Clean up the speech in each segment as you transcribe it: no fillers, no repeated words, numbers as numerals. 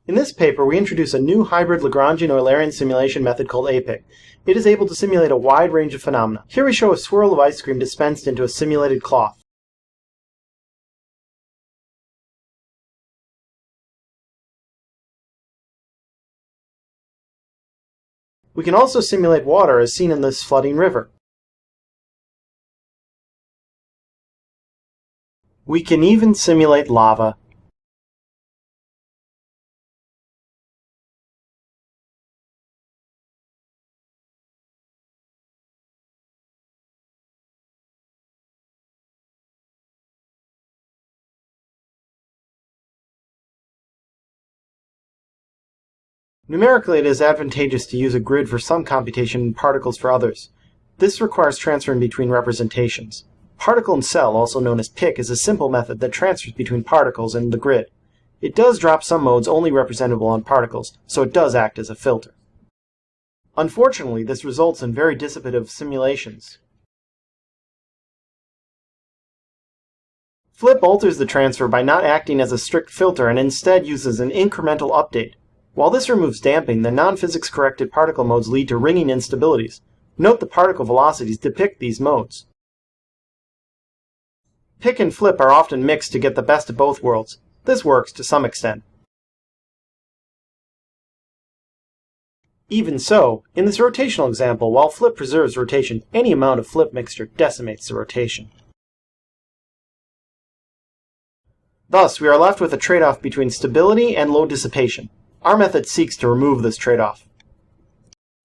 In this paper, we introduce a new hybrid Lagrangian Eulerian simulation method called APIC. It is able to simulate a wide range of phenomena. Here we show a swirl of ice cream dispensed into a simulated cloth. We can also simulate water as seen in this flooding river. We can even simulate lava. Numerically, it is advantageous to use a grid for some computation and particles for others. This requires transferring between representations. Particle and cell, also known as PIC, is a simple method that transfers between particles and the grid. It does drop some modes only representable on particles, so it does act as a filter. Unfortunately, this results in very dissipative simulations. Flip alters the transfer by not acting as a strict filter and instead uses an incremental update. While this removes damping, the non-physics corrected particle modes lead to ringing instabilities. Note the particle velocities depict these modes. PIC and flip are often mixed to get the best of both worlds. This works to some extent. Even so, in this rotational example, while flip preserves rotation, any amount of flip mixture decimates the rotation. Thus, we are left with a trade-off between stability and low dissipation. Our method seeks to remove this trade-off.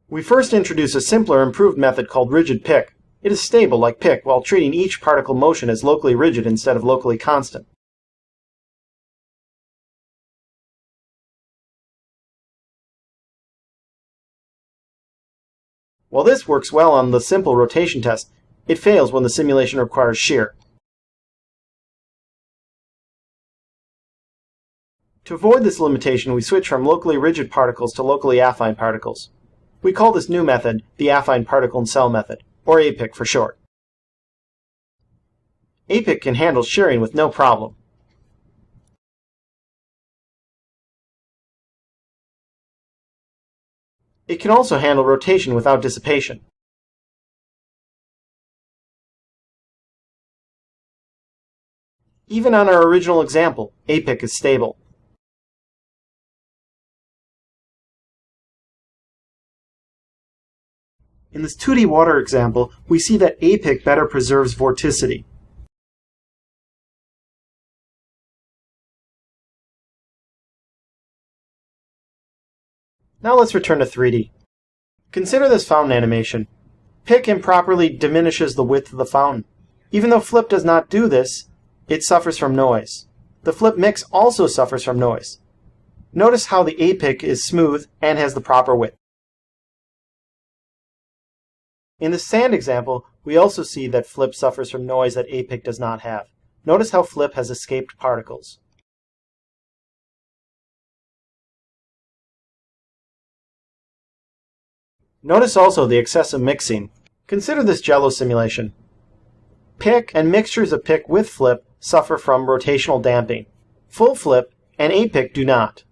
We first introduce a simpler, improved method called rigid PIC. It is stable like PIC while treating each particle motion as locally rigid instead of locally constant. While this works well on the simple rotation test, it fails when the simulation requires shear. To avoid this limitation, we switch from locally rigid particles to locally affine particles. We call this new method the affine particle and cell method, or APIC for short. APIC can handle shearing with no problem. It can also handle rotation without dissipation. Even on our original example, APIC is stable. In this 2D water example, we see that APIC better preserves vorticity. Now let's return to 3D. Consider this fountain animation. PIC improperly diminishes the width of the fountain. Even though flip does not do this, it suffers from noise. The flip mix also suffers from noise. Notice how the APIC is smooth and has the proper width. In the sand example, we also see that flip suffers from noise that APIC does not have. Notice how flip has escaped particles. Notice also the excessive mixing. Consider this jello simulation. PIC and mixtures of PIC with flip suffer from rotational damping. Full flip and APIC do not.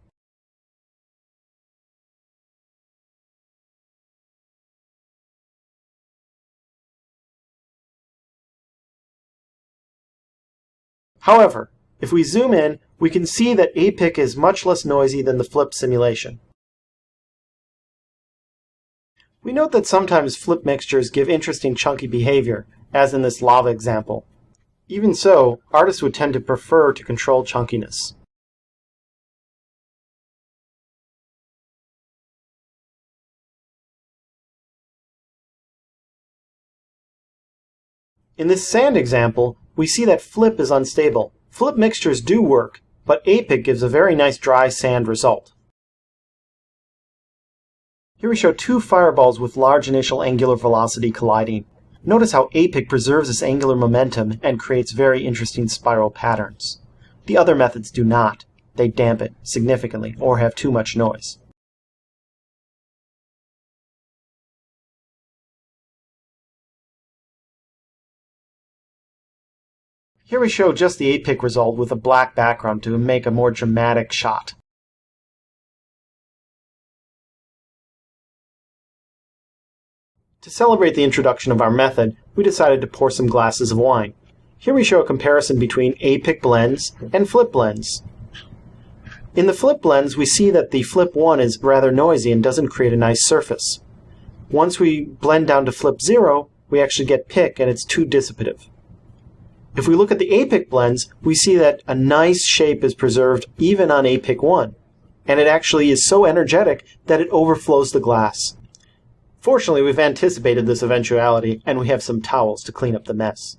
However, if we zoom in, we can see that APIC is much less noisy than the flip simulation. We note that sometimes flip mixtures give interesting chunky behavior, as in this lava example. Even so, artists would tend to prefer to control chunkiness. In this sand example, we see that flip is unstable. Flip mixtures do work, but APIC gives a very nice dry sand result. Here we show two fireballs with large initial angular velocity colliding. Notice how APIC preserves its angular momentum and creates very interesting spiral patterns. The other methods do not. They dampen significantly or have too much noise. Here we show just the APIC result with a black background to make a more dramatic shot. To celebrate the introduction of our method, we decided to pour some glasses of wine. Here we show a comparison between apic blends and flip blends. In the flip blends, we see that the flip 1 is rather noisy and doesn't create a nice surface. Once we blend down to flip 0, we actually get pick and it's too dissipative. If we look at the apic blends, we see that a nice shape is preserved even on apic 1, and it actually is so energetic that it overflows the glass. Fortunately, we've anticipated this eventuality, and we have some towels to clean up the mess.